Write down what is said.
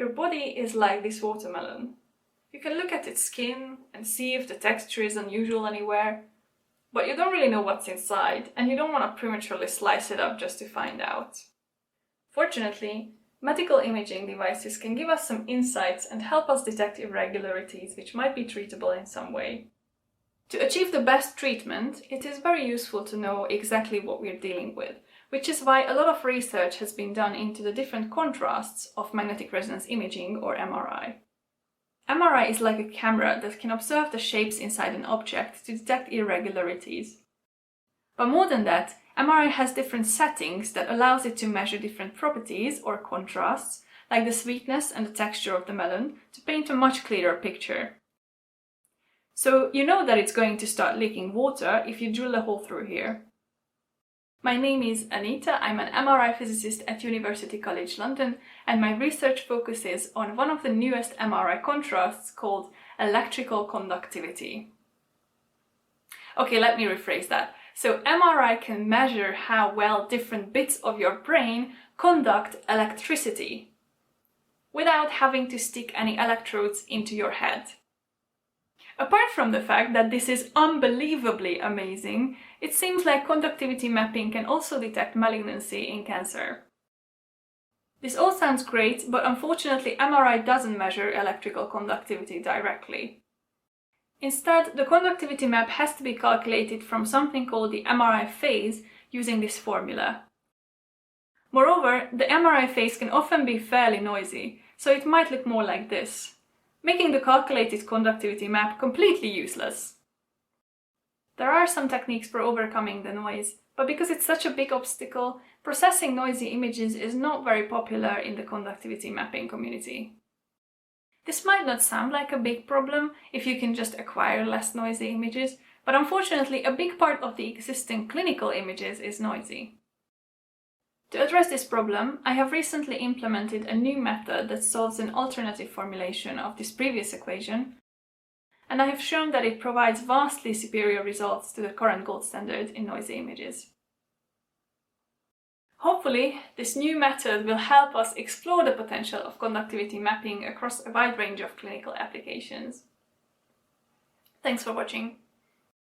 Your body is like this watermelon. You can look at its skin and see if the texture is unusual anywhere, but you don't really know what's inside, and you don't want to prematurely slice it up just to find out. Fortunately, medical imaging devices can give us some insights and help us detect irregularities which might be treatable in some way. To achieve the best treatment, it is very useful to know exactly what we're dealing with, which is why a lot of research has been done into the different contrasts of magnetic resonance imaging, or MRI. MRI is like a camera that can observe the shapes inside an object to detect irregularities. But more than that, MRI has different settings that allows it to measure different properties or contrasts, like the sweetness and the texture of the melon, to paint a much clearer picture. So you know that it's going to start leaking water if you drill a hole through here. My name is Anita, I'm an MRI physicist at University College London, and my research focuses on one of the newest MRI contrasts called electrical conductivity. Okay, let me rephrase that. So MRI can measure how well different bits of your brain conduct electricity without having to stick any electrodes into your head. Apart from the fact that this is unbelievably amazing, it seems like conductivity mapping can also detect malignancy in cancer. This all sounds great, but unfortunately MRI doesn't measure electrical conductivity directly. Instead, the conductivity map has to be calculated from something called the MRI phase using this formula. Moreover, the MRI phase can often be fairly noisy, so it might look more like this, making the calculated conductivity map completely useless. There are some techniques for overcoming the noise, but because it's such a big obstacle, processing noisy images is not very popular in the conductivity mapping community. This might not sound like a big problem if you can just acquire less noisy images, but unfortunately a big part of the existing clinical images is noisy. To address this problem, I have recently implemented a new method that solves an alternative formulation of this previous equation, and I have shown that it provides vastly superior results to the current gold standard in noisy images. Hopefully, this new method will help us explore the potential of conductivity mapping across a wide range of clinical applications. Thanks for watching.